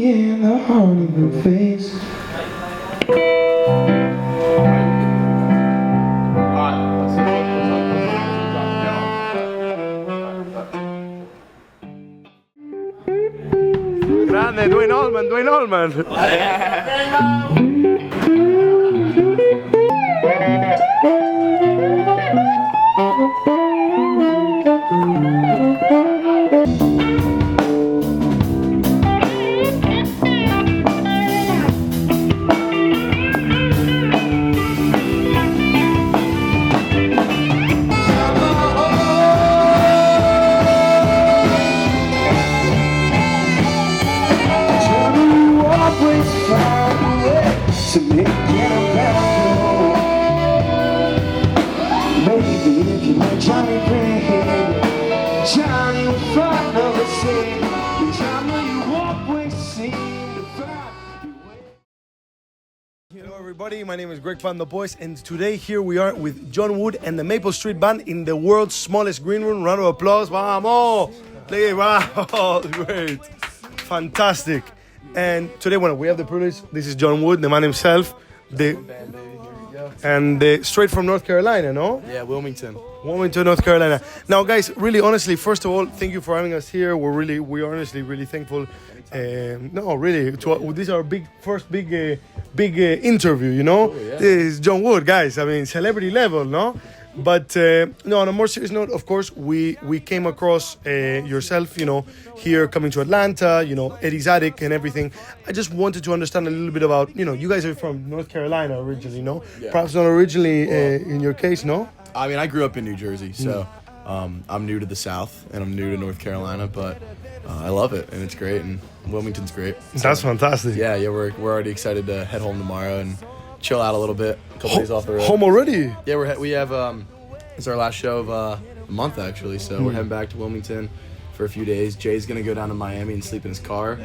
in the heart of your face. Grande, Dwayne Allman. To make it about maybe if you like Johnny Red, Johnny in front of the scene, Johnny you always seem to find. Hello everybody, my name is Greg Pando Boys, and today here we are with John Wood and the Maple Street Band in the world's smallest green room. Round of applause, vamos! Play, wow, great, fantastic. And today, we have the privilege. This is John Wood, the man himself, straight from North Carolina, no? Yeah, Wilmington, North Carolina. Now, guys, really, honestly, first of all, thank you for having us here. We're honestly really thankful. This is our first big interview. You know, This is John Wood, guys. I mean, celebrity level, no? But on a more serious note, of course, we came across yourself, here coming to Atlanta, Eddie's Attic and everything. I just wanted to understand a little bit about, you guys are from North Carolina originally, no? Yeah. Perhaps not originally in your case, no? I mean, I grew up in New Jersey, so I'm new to the South and I'm new to North Carolina, but I love it and it's great and Wilmington's great. So, that's fantastic. Yeah, we're already excited to head home tomorrow and chill out a little bit. A couple days off the road. Home already? Yeah, we have it's our last show of the month actually, so we're heading back to Wilmington for a few days. Jay's gonna go down to Miami and sleep in his car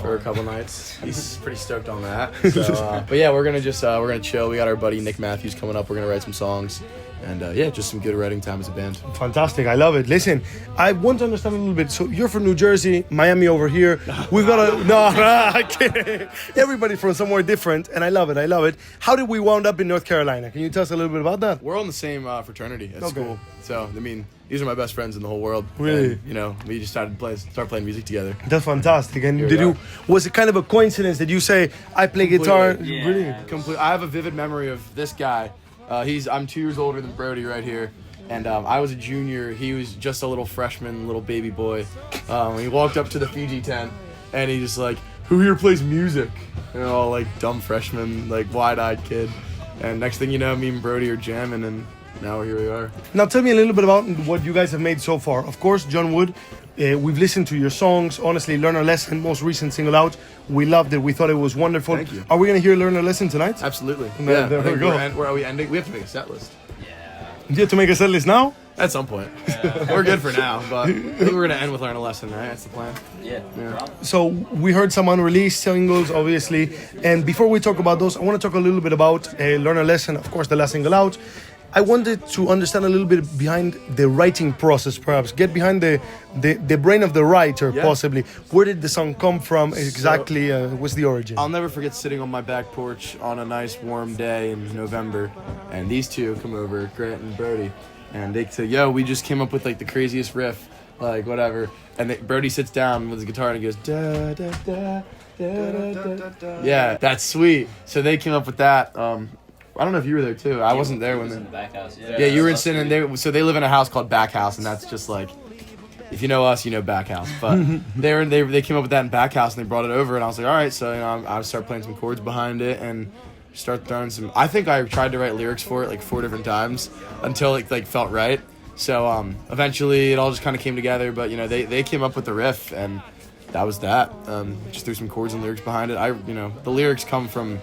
for a couple nights. He's pretty stoked on that. So, but yeah, we're gonna chill. We got our buddy Nick Matthews coming up. We're gonna write some songs. And just some good writing time as a band. Fantastic, I love it. Listen, I want to understand a little bit. So you're from New Jersey, Miami over here. We've got I can't. Everybody from somewhere different, and I love it. How did we wound up in North Carolina? Can you tell us a little bit about that? We're all in the same fraternity at school. So, I mean, these are my best friends in the whole world. Really? And, we just start playing music together. That's fantastic. And was it kind of a coincidence that you say, I play guitar? Yeah. Really? Completely. I have a vivid memory of this guy. I'm 2 years older than Brody right here, and I was a junior. He was just a little freshman, little baby boy. He walked up to the Fiji tent, and he just like, "Who here plays music?" And all like dumb freshman, like wide-eyed kid. And next thing you know, me and Brody are jamming, and now here we are. Now tell me a little bit about what you guys have made so far. Of course, John Wood. We've listened to your songs. Honestly, Learn a Lesson, most recent single out. We loved it. We thought it was wonderful. Thank you. Are we going to hear Learn a Lesson tonight? Absolutely. Yeah, there we go. Where are we ending? We have to make a set list. You have to make a set list now? At some point. Yeah. We're good for now, but I think we're going to end with Learn a Lesson, right? That's the plan. Yeah. So we heard some unreleased singles, obviously. And before we talk about those, I want to talk a little bit about Learn a Lesson, of course, the last single out. I wanted to understand a little bit behind the writing process, perhaps. Get behind the brain of the writer, possibly. Where did the song come from exactly? What's the origin? I'll never forget sitting on my back porch on a nice warm day in November, and these two come over, Grant and Brody, and they say, "Yo, we just came up with like the craziest riff, like whatever." And Brody sits down with his guitar and he goes, "Da da da da da da da." Yeah, that's sweet. So they came up with that. I don't know if you were there too. I wasn't there when in the back house. Yeah, you were sitting there. So they live in a house called Back House, and that's just like, if you know us, you know Back House. But they came up with that in Back House, and they brought it over, and I was like, all right. So I started playing some chords behind it, and start throwing some. I think I tried to write lyrics for it like 4 different times until it like felt right. So eventually it all just kind of came together. But they came up with the riff, and that was that. Just threw some chords and lyrics behind it. The lyrics come from.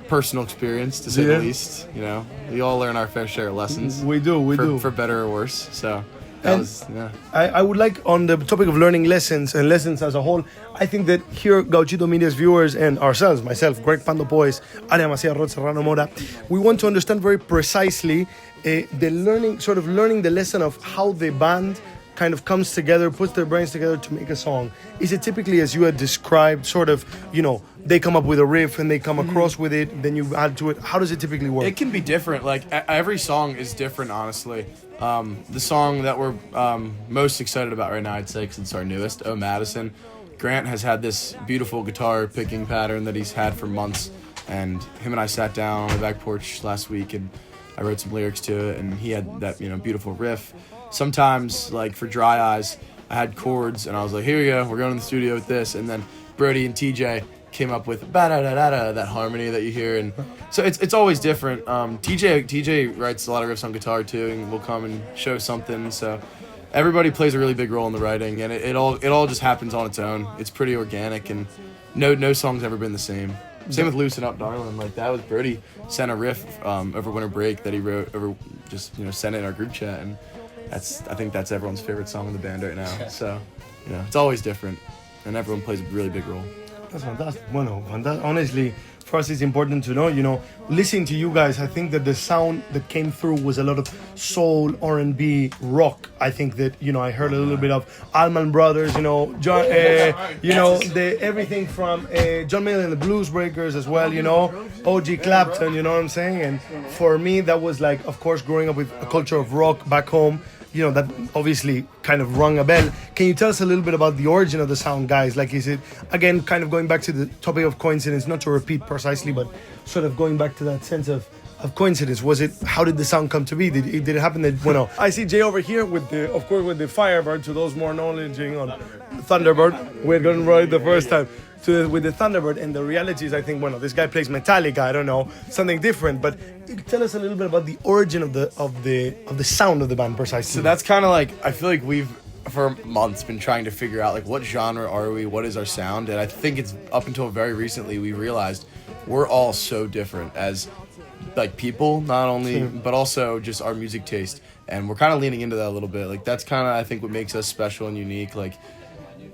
Personal experience, to say the least. We all learn our fair share of lessons. We do. For better or worse. So I would like, on the topic of learning lessons and lessons as a whole, I think that here, Gauchito Media's viewers and ourselves, myself, Greg Pando Boys, Aria Macia, Rod Serrano Mora, we want to understand very precisely learning the lesson of how the band kind of comes together, puts their brains together to make a song? Is it typically, as you had described, sort of, they come up with a riff and they come across with it, then you add to it? How does it typically work? It can be different. Like every song is different, honestly. The song that we're most excited about right now, I'd say, because it's our newest, Oh Madison. Grant has had this beautiful guitar picking pattern that he's had for months, and him and I sat down on the back porch last week and I wrote some lyrics to it, and he had that beautiful riff. Sometimes, like for Dry Eyes, I had chords and I was like, here we go, we're going in the studio with this, and then Brody and TJ came up with ba-da-da-da-da, that harmony that you hear, and so it's always different. TJ writes a lot of riffs on guitar too, and will come and show something. So everybody plays a really big role in the writing, and it all just happens on its own. It's pretty organic, and no song's ever been the same. Same with Loosen Up, Darling. Like that was Brody sent a riff over winter break that he wrote over, just sent it in our group chat, and I think that's everyone's favorite song in the band right now. So it's always different, and everyone plays a really big role. That's fantastic. Bueno, honestly, for us it's important to know, listening to you guys, I think that the sound that came through was a lot of soul, R&B, rock. I think that, I heard a little bit of Allman Brothers, John, everything from John Mayer and the Blues Breakers as well, OG Clapton, you know what I'm saying? And for me, that was like, of course, growing up with a culture of rock back home, that obviously kind of rung a bell. Can you tell us a little bit about the origin of the sound, guys? Like, is it, again, kind of going back to the topic of coincidence, not to repeat precisely, but sort of going back to that sense of coincidence? How did the sound come to be? Did it happen that, I see Jay over here with the Firebird, to those more knowledgeing on Thunderbird. We're going to ride the first time. With the Thunderbird, and the reality is, I think, this guy plays Metallica, I don't know, something different, but tell us a little bit about the origin of the sound of the band precisely. So that's kind of like, I feel like we've for months been trying to figure out like what genre are we, what is our sound, and I think it's up until very recently we realized we're all so different as like people, not only but also just our music taste, and we're kind of leaning into that a little bit. Like that's kind of, I think, what makes us special and unique. Like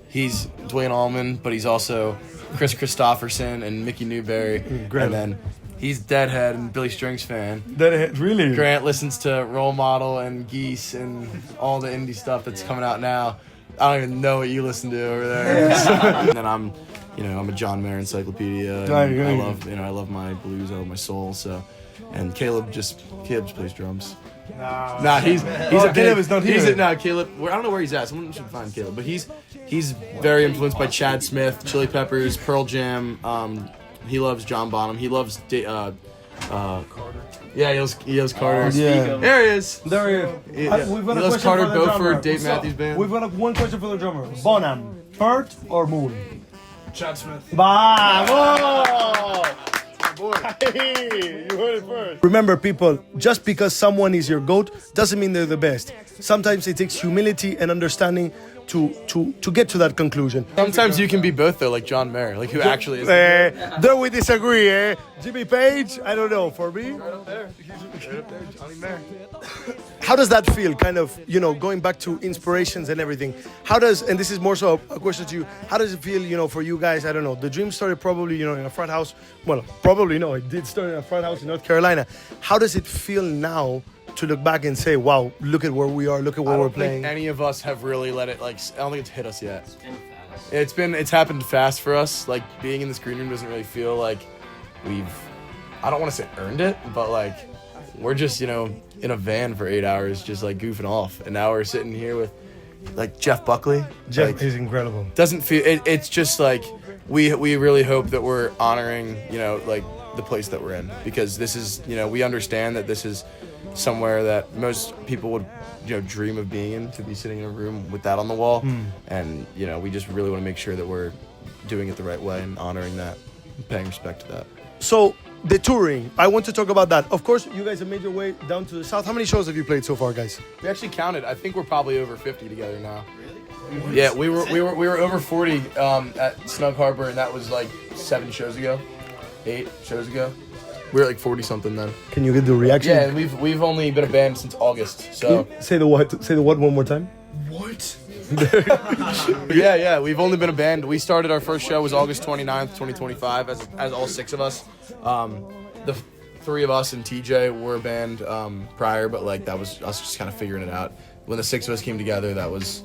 he's Dwayne Allman, but he's also Chris Christopherson and Mickey Newberry. And then he's Deadhead and Billy Strings fan. Deadhead, really? Grant listens to Role Model and Geese and all the indie stuff that's coming out now. I don't even know what you listen to over there. And then I'm a John Mayer encyclopedia. And I love my blues, I love my soul. So, and Caleb just plays drums. He's a Caleb is not here. Caleb. I don't know where he's at. Someone should find Caleb. But he's very influenced by Chad Smith, Chili Peppers, Pearl Jam. He loves John Bonham. He loves Carter. Yeah, he loves Carter. Yeah. There he is. There he is. Yeah. We've got He a loves question Carter for the drummer. Beauford, Dave Matthews Band. We've got one question for the drummer. Bonham, Earth or Moon? Chad Smith. Bravo! Hey, you heard it first. Remember, people, just because someone is your GOAT doesn't mean they're the best. Sometimes it takes humility and understanding to get to that conclusion. Sometimes you can be both, though, like John Mayer, like who actually is. There we disagree, eh? Jimmy Page, I don't know. For me, Right up there, Johnny Mayer. how does that feel? Kind of, going back to inspirations and everything. And this is more so a question to you, how does it feel, for you guys? I don't know. The dream started probably, in a frat house. Well, probably no, it did start in a frat house in North Carolina. How does it feel now to look back and say, wow, look at where we are, look at where we're playing? I don't think any of us have really let it, I don't think it's hit us yet. It's happened fast for us. Like, being in this green room doesn't really feel like I don't want to say earned it, but we're just, in a van for 8 hours, just goofing off. And now we're sitting here with Jeff Buckley. Jeff is incredible. Doesn't feel, it's just we really hope that we're honoring, the place that we're in, because this is, we understand that this is somewhere that most people would, dream of being in, to be sitting in a room with that on the wall. And, we just really want to make sure that we're doing it the right way and honoring that, and paying respect to that. So, the touring, I want to talk about that. Of course, you guys have made your way down to the south. How many shows have you played so far, guys? We actually counted. I think we're probably over 50 together now. Really? Yeah, we were over 40 at Snug Harbor, and that was 7 shows ago, 8 shows ago. We were 40 something then. Can you get the reaction? Yeah, and we've only been a band since August. So say the what? Say the what one more time. What? Yeah, we've only been a band. We started, our first show was August 29th, 2025, as all 6 of us. The 3 of us and TJ were a band prior, but that was us just kind of figuring it out. when the 6 of us came together, that was,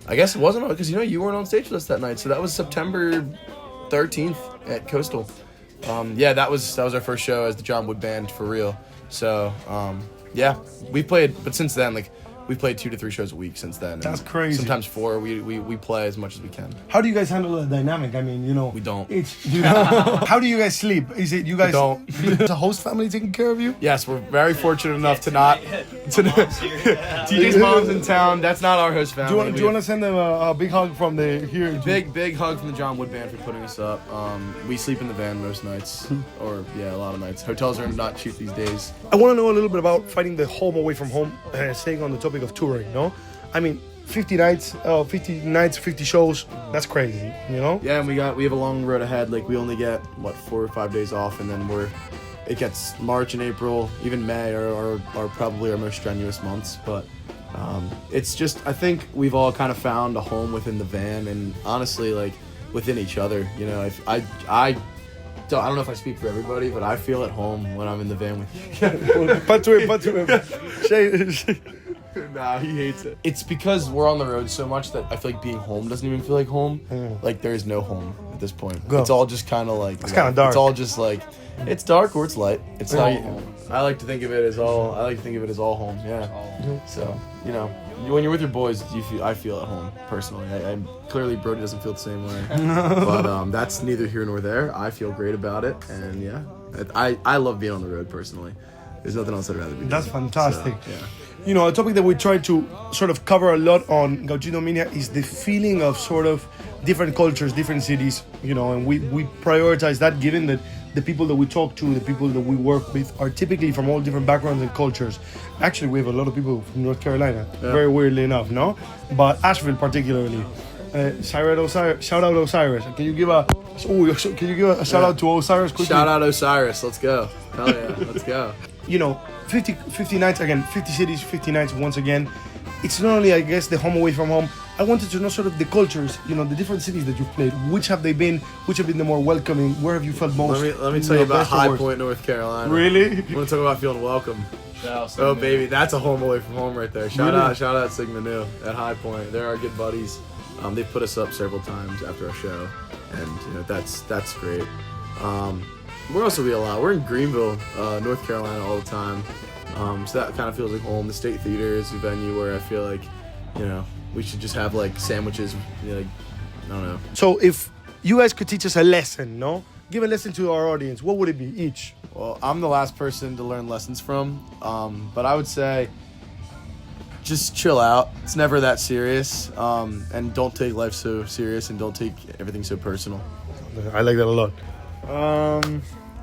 I guess it wasn't, because you weren't on stage with us that night, so that was September 13th at Coastal. Yeah, that was our first show as the John Wood Band for real. So yeah, we played, but since then, like, we've played 2 to 3 shows a week since then. That's and crazy. Sometimes 4. We play as much as we can. How do you guys handle the dynamic? I mean, We don't. How do you guys sleep? Is it you guys? We don't. Is the host family taking care of you? Yes, we're very fortunate enough to not. TJ's mom's in town. That's not our host family. Do you want to send them a big hug from the here? Big hug from the John Wood Band for putting us up. We sleep in the van most nights, or a lot of nights. Hotels are not cheap these days. I want to know a little bit about fighting the home away from home, staying on the topic of touring, no? I mean, 50 nights, 50 shows, that's crazy, you know? Yeah, and we have a long road ahead. Like, we only get, 4 or 5 days off, and then it gets March and April, even May are probably our most strenuous months, but it's just, I think we've all kind of found a home within the van, and honestly, like, within each other, if I don't know if I speak for everybody, but I feel at home when I'm in the van with you. But to him. Nah, he hates it. It's because we're on the road so much that I feel like being home doesn't even feel like home. Like, there is no home at this point. Go. It's all just kind of like... It's kind of dark. It's all just like... It's dark or it's light. It's how I like to think of it as all... I like to think of it as all home, yeah. So, when you're with your boys, I feel at home, personally. I clearly, Brody doesn't feel the same way. But that's neither here nor there. I feel great about it, and yeah. I love being on the road, personally. There's nothing else I'd rather be doing. That's fantastic. So, yeah. A topic that we try to sort of cover a lot on Gauchito Media is the feeling of sort of different cultures, different cities, and we prioritize that, given that the people that we talk to, the people that we work with are typically from all different backgrounds and cultures. Actually, we have a lot of people from North Carolina, very weirdly enough, no? But Asheville particularly. Shout out Osiris. Can you give a shout out to Osiris quickly? Shout out Osiris. Let's go. Hell yeah. Let's go. 50 nights again, 50 cities, 50 nights once again. It's not only, I guess, the home away from home. I wanted to know sort of the cultures, the different cities that you've played. Which have they been? Which have been the more welcoming? Where have you felt most? Let me tell you about High Point, North Carolina. Really? You want to talk about feeling welcome? Oh baby, that's a home away from home right there. Shout out Sigma Nu at High Point. They're our good buddies. They've put us up several times after our show, and that's great. Where else will be a lot? We're in Greenville, North Carolina all the time. So that kind of feels like home. The State Theater is a venue where I feel like, we should just have like sandwiches, I don't know. So if you guys could teach us a lesson, no? Give a lesson to our audience, what would it be each? Well, I'm the last person to learn lessons from, but I would say just chill out. It's never that serious, and don't take life so serious, and don't take everything so personal. I like that a lot.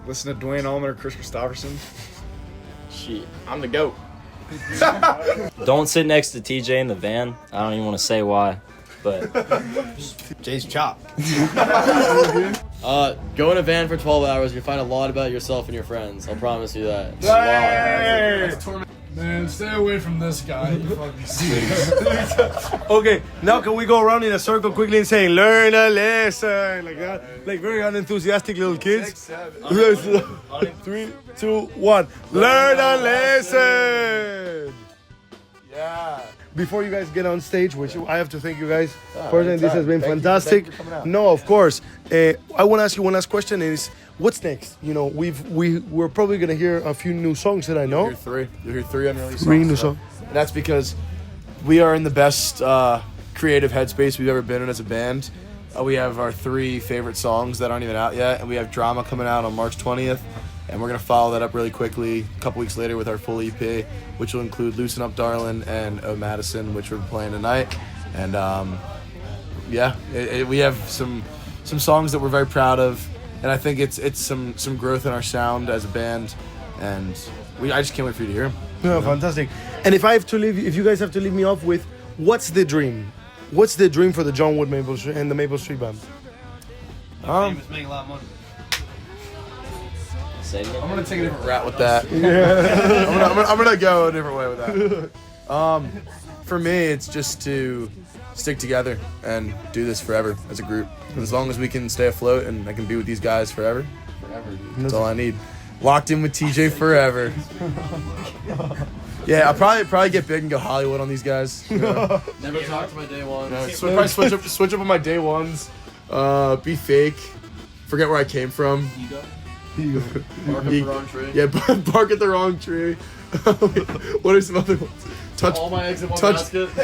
Listen to Dwayne Allman or Chris Christopherson. Shit, I'm the GOAT. Don't sit next to TJ in the van. I don't even want to say why, but Jay's chop. Go in a van for 12 hours, you'll find a lot about yourself and your friends. I'll promise you that. Man, stay away from this guy. You fucking see. Okay, now can we go around in a circle quickly and say, learn a lesson, like that? Like very unenthusiastic little kids. 3, 2, 1. Learn a lesson! Yeah. Before you guys get on stage, which I have to thank you guys. Personally, this has been Thank you fantastic. for coming out. No, of course. I want to ask you one last question is, what's next? We're probably going to hear a few new songs that I know. You'll hear 3 unreleased songs. 3 new songs. And that's because we are in the best creative headspace we've ever been in as a band. We have our 3 favorite songs that aren't even out yet, and we have Drama coming out on March 20th, and we're going to follow that up really quickly a couple weeks later with our full EP, which will include Loosen Up Darlin' and Oh Madison, which we're playing tonight. And we have some songs that we're very proud of, and I think it's some growth in our sound as a band, and I just can't wait for you to hear them. Yeah, fantastic. And if you guys have to leave me off with, what's the dream? What's the dream for the John Wood Maple Street and the Maple Street Band? Make a lot of money. say it again. I'm gonna take a different route with that. I'm gonna go a different way with that. For me, it's just to stick together and do this forever as a group. As long as we can stay afloat and I can be with these guys forever. That's all I need. Locked in with TJ forever. Yeah, I'll probably get big and go Hollywood on these guys. You know? Never talk to my day one. Probably switch up on my day ones. Be fake. Forget where I came from. Bark up the wrong tree. Yeah, bark at the wrong tree. What are some other ones? Touch All my eggs in one touch- basket.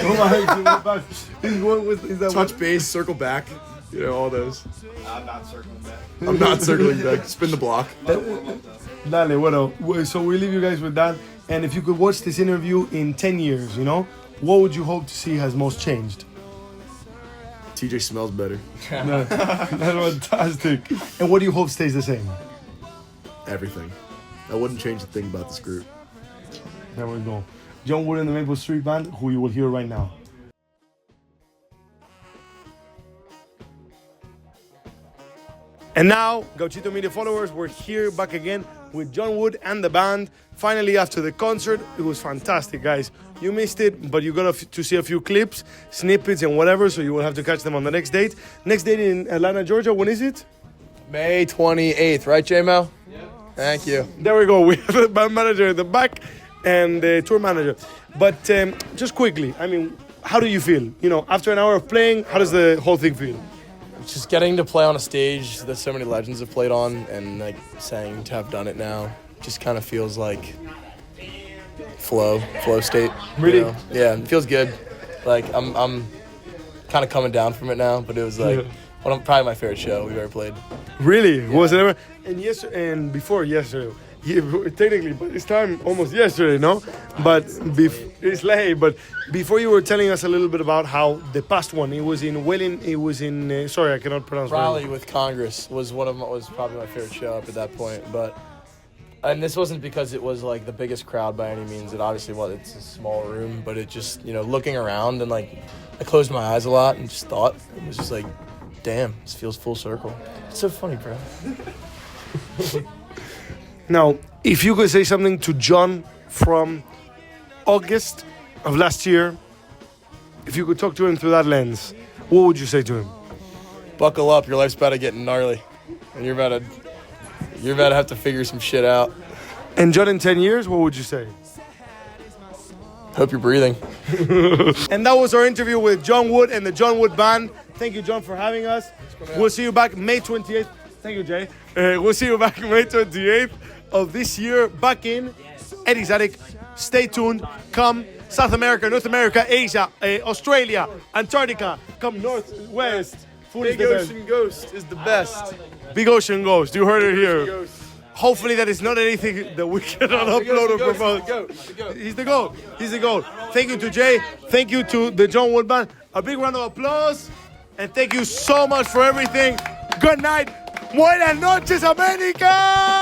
touch base, circle back. You know, all those. I'm not circling back. I'm not circling back. Spin the block. Dale, bueno, so we leave you guys with that. And if you could watch this interview in 10 years, you know, what would you hope to see has most changed? TJ smells better. That's fantastic. And what do you hope stays the same? Everything. I wouldn't change a thing about this group. There we go. John Wood and the Maple Street Band, who you will hear right now. And now, Gauchito Media followers, we're here back again with John Wood and the band. Finally, after the concert, it was fantastic, guys. You missed it, but you got to see a few clips, snippets, and whatever, so you will have to catch them on the next date. Next date in Atlanta, Georgia, when is it? May 28th, right, J-Mo? Yeah. Thank you. There we go. We have the band manager in the back and the tour manager. But just quickly, I mean, how do you feel? You know, after an hour of playing, how does the whole thing feel? Just getting to play on a stage that so many legends have played on, and like saying to have done it now, just kind of feels like flow state. Really? You know? Yeah, it feels good. Like I'm kind of coming down from it now, but it was like probably my favorite show we've ever played. Really? Yeah. Was it ever? And before yesterday, yeah, technically, but it's time almost yesterday, no? But it's late. But before you were telling us a little bit about how the past one, it was in Welling, it was in sorry, I cannot pronounce. Raleigh with Congress was probably my favorite show up at that point, but. And this wasn't because it was like the biggest crowd by any means. It obviously was. It's a small room, but it just, you know, looking around and like I closed my eyes a lot and just thought it was just like, damn, this feels full circle. It's so funny, bro. Now, if you could say something to John from August of last year, if you could talk to him through that lens, what would you say to him? Buckle up, your life's about to get gnarly, and you're about to have to figure some shit out. And John in 10 years, what would you say? Hope you're breathing. And that was our interview with John Wood and the John Wood Band. Thank you, John, for having us. We'll see you back May 28th. Thank you, Jay. We'll see you back May 28th of this year, back in Eddie's Attic. Stay tuned. Come South America, North America, Asia, Australia, Antarctica. Come Northwest. Big Ocean Ghost is the best. Big Ocean Ghost. You heard it here. Hopefully that is not anything that we cannot upload or promote. He's the GOAT. He's the GOAT. Thank you to Jay. Thank you to the John Wood Band. A big round of applause. And thank you so much for everything. Good night. Buenas noches, América.